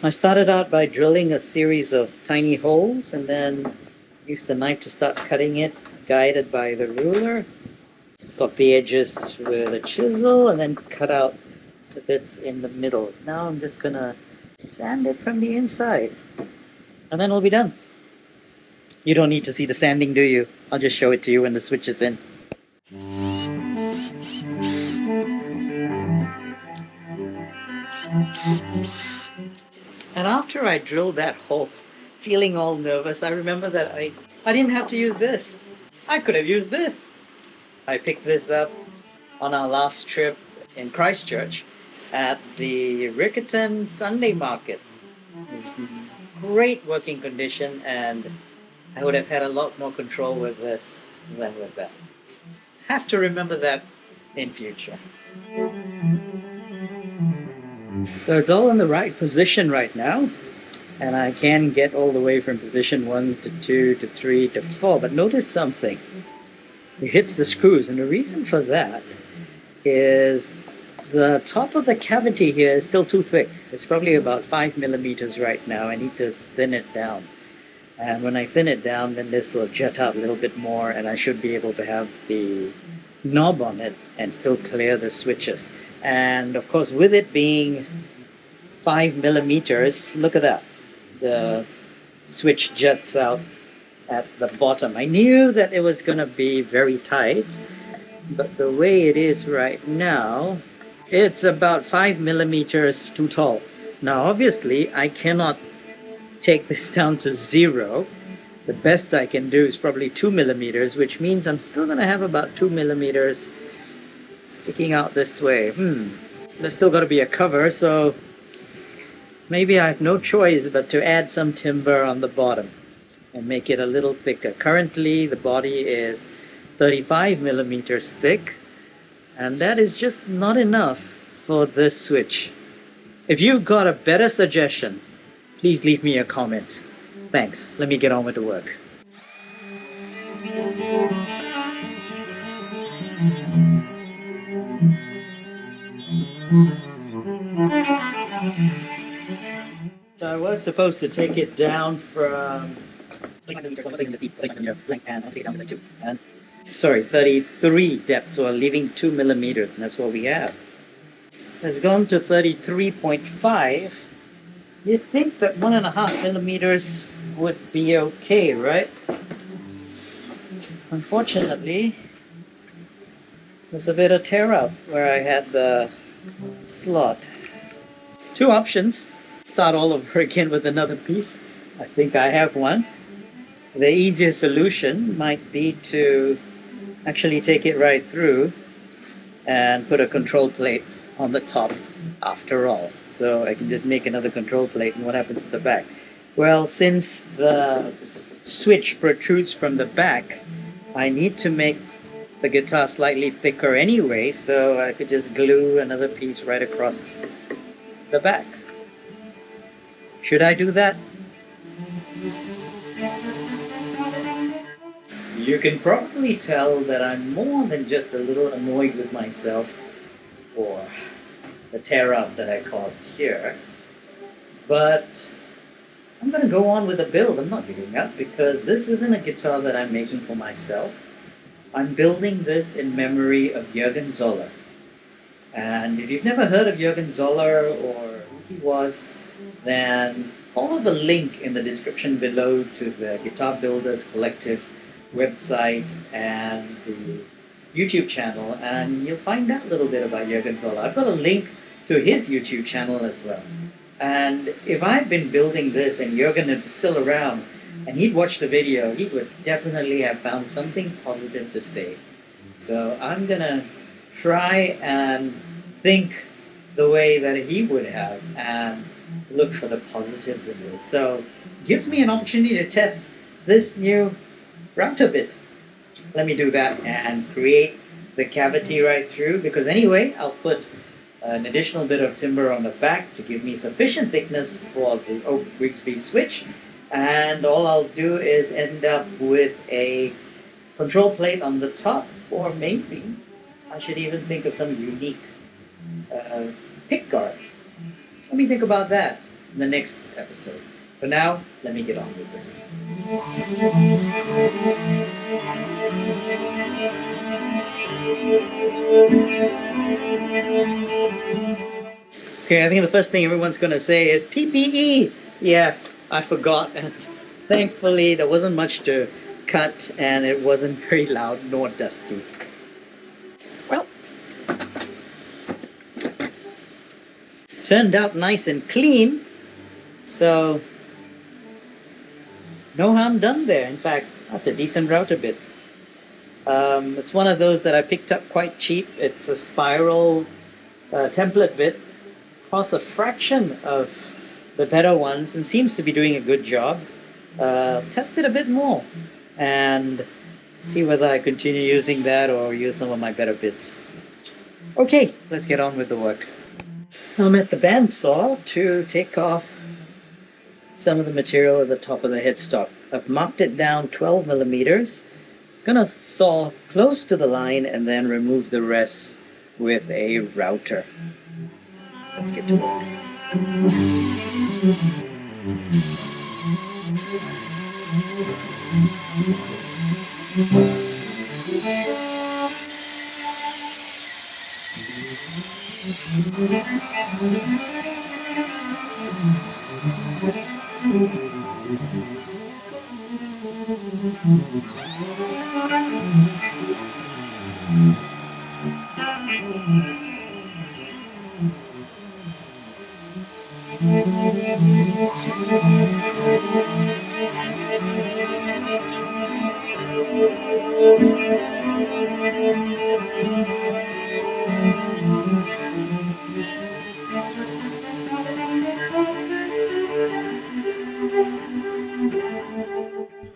I started out by drilling a series of tiny holes and then used the knife to start cutting it, guided by the ruler. Got the edges with a chisel and then cut out the bits in the middle. Now I'm just gonna sand it from the inside and then it'll be done. You don't need to see the sanding, do you? I'll just show it to you when the switch is in. And after I drilled that hole, feeling all nervous, I remember that I didn't have to use this. I could have used this. I picked this up on our last trip in Christchurch at the Riccarton Sunday Market. It was great working condition, and I would have had a lot more control with this than with that. Have to remember that in future. So it's all in the right position right now, and I can get all the way from position 1 to 2 to 3 to 4, but notice something. It hits the screws, and the reason for that is the top of the cavity here is still too thick. It's probably about 5 millimeters right now. I need to thin it down. And when I thin it down, then this will jut out a little bit more, and I should be able to have the knob on it and still clear the switches. And of course, with it being 5 millimeters, look at that. The switch juts out at the bottom. I knew that it was going to be very tight, but the way it is right now, it's about 5 millimeters too tall. Now, obviously, I cannot take this down to 0. The best I can do is probably 2 millimeters, which means I'm still going to have about 2 millimeters sticking out this way. There's still got to be a cover, so maybe I have no choice but to add some timber on the bottom and make it a little thicker. Currently, the body is 35 millimeters thick, and that is just not enough for this switch. If you've got a better suggestion, please leave me a comment. Thanks. Let me get on with the work. So I was supposed to take it down from 33 depth, so I'm leaving 2 millimeters, and that's what we have. It's gone to 33.5. You'd think that 1.5 millimeters would be okay, right? Unfortunately, there's a bit of tear up where I had the slot. 2 options. Start all over again with another piece. I think I have one. The easiest solution might be to actually take it right through and put a control plate on the top after all. So I can just make another control plate, and what happens to the back? Well, since the switch protrudes from the back, I need to make the guitar slightly thicker anyway, so I could just glue another piece right across the back. Should I do that? You can probably tell that I'm more than just a little annoyed with myself for the tear up that I caused here. But I'm going to go on with the build. I'm not giving up, because this isn't a guitar that I'm making for myself. I'm building this in memory of Jurgen Zoller. And if you've never heard of Jurgen Zoller or who he was, then follow the link in the description below to the Guitar Builders Collective website and the YouTube channel, and you'll find out a little bit about Jurgen Zoller. I've got a link to his YouTube channel as well. And if I've been building this and Jurgen is still around and he'd watched the video, he would definitely have found something positive to say. So I'm gonna try and think the way that he would have and look for the positives in this. So it gives me an opportunity to test this new router bit. Let me do that and create the cavity right through, because anyway, I'll put an additional bit of timber on the back to give me sufficient thickness for the Oak Grigsby switch, and all I'll do is end up with a control plate on the top, or maybe I should even think of some unique pick guard. Let me think about that. in the next episode. For now, let me get on with this. Okay, I think the first thing everyone's going to say is PPE. Yeah, I forgot, and thankfully there wasn't much to cut, and it wasn't very loud nor dusty. Well, turned out nice and clean, so no harm done there. In fact, that's a decent router bit. It's one of those that I picked up quite cheap. It's a spiral template bit. Costs a fraction of the better ones and seems to be doing a good job. Test it a bit more and see whether I continue using that or use some of my better bits. Okay, let's get on with the work. I'm at the bandsaw to take off some of the material at the top of the headstock. I've marked it down 12 millimeters. Gonna saw close to the line and then remove the rest with a router. Let's get to work.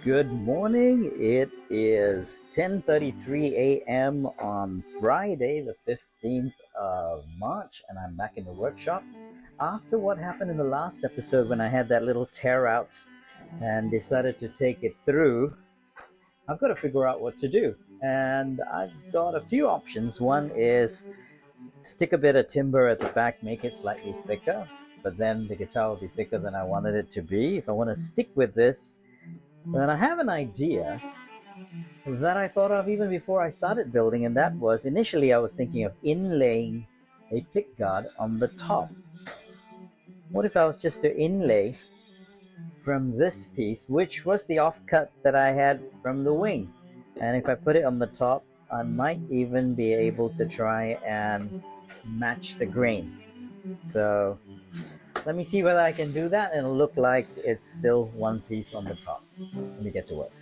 Good morning. It is 10:33 a.m. on Friday, the 15th of March, and I'm back in the workshop. After what happened in the last episode when I had that little tear out and decided to take it through, I've got to figure out what to do. And I've got a few options. One is stick a bit of timber at the back, make it slightly thicker, but then the guitar will be thicker than I wanted it to be. If I want to stick with this, then I have an idea that I thought of even before I started building, and that was initially I was thinking of inlaying a pickguard on the top. What if I was just to inlay from this piece, which was the offcut that I had from the wing, and if I put it on the top, I might even be able to try and match the grain. So let me see whether I can do that and it'll look like it's still one piece on the top. Let me get to work.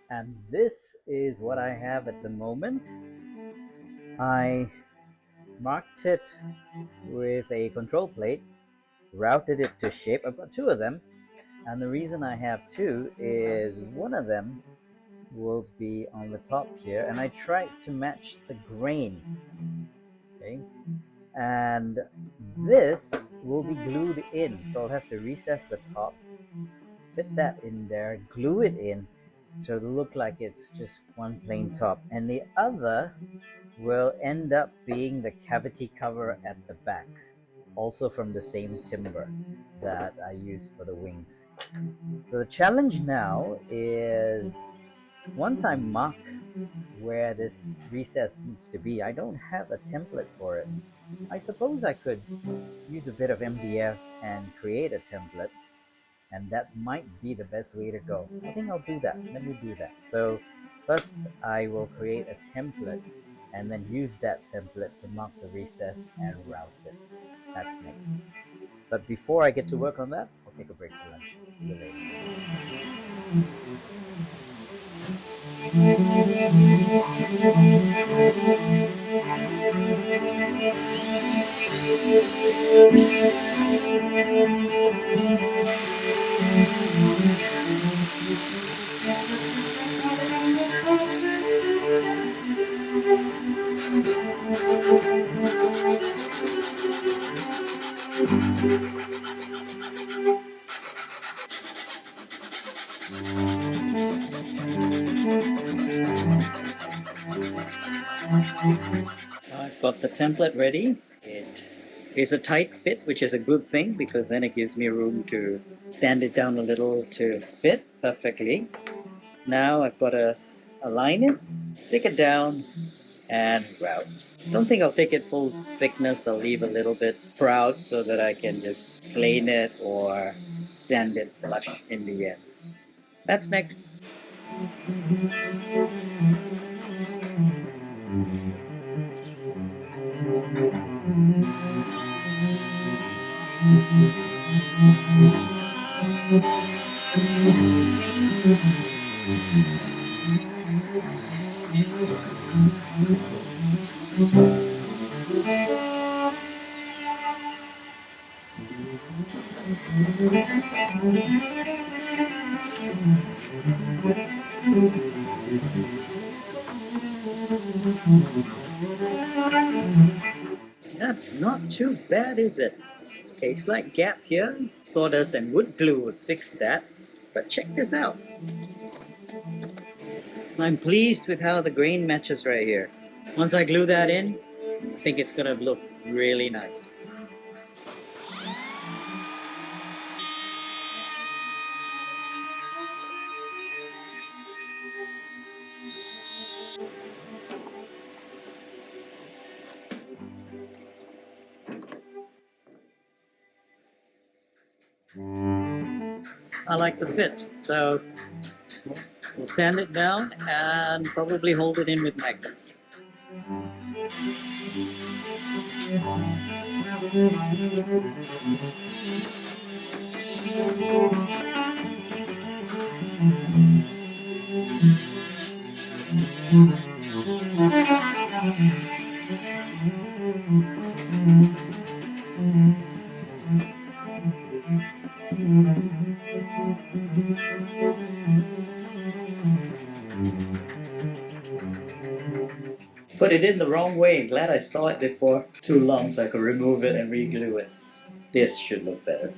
And this is what I have at the moment. I marked it with a control plate, routed it to shape. I've got two of them, and the reason I have two is one of them will be on the top here, and I tried to match the grain. Okay, and this will be glued in, so I'll have to recess the top, fit that in there, glue it in, so it'll look like it's just one plain top, and the other will end up being the cavity cover at the back, also from the same timber that I used for the wings. So the challenge now is, once I mark where this recess needs to be, I don't have a template for it. I suppose I could use a bit of MDF and create a template, and that might be the best way to go. I think I'll do that. Let me do that. So first I will create a template and then use that template to mark the recess and route it. That's next. But before I get to work on that, I'll take a break for lunch. See you later. I've got the template ready. It is a tight fit, which is a good thing because then it gives me room to sand it down a little to fit perfectly. Now I've got to align it, stick it down, and route. Don't think I'll take it full thickness. I'll leave a little bit proud so that I can just plane it or sand it flush in the end. That's next. That's not too bad, is it? Okay, slight gap here. Sawdust and wood glue would fix that. But check this out. I'm pleased with how the grain matches right here. Once I glue that in, I think it's gonna look really nice. I like the fit, so we'll sand it down and probably hold it in with magnets. Put it in the wrong way. Glad I saw it before too long so I could remove it and re-glue it. This should look better.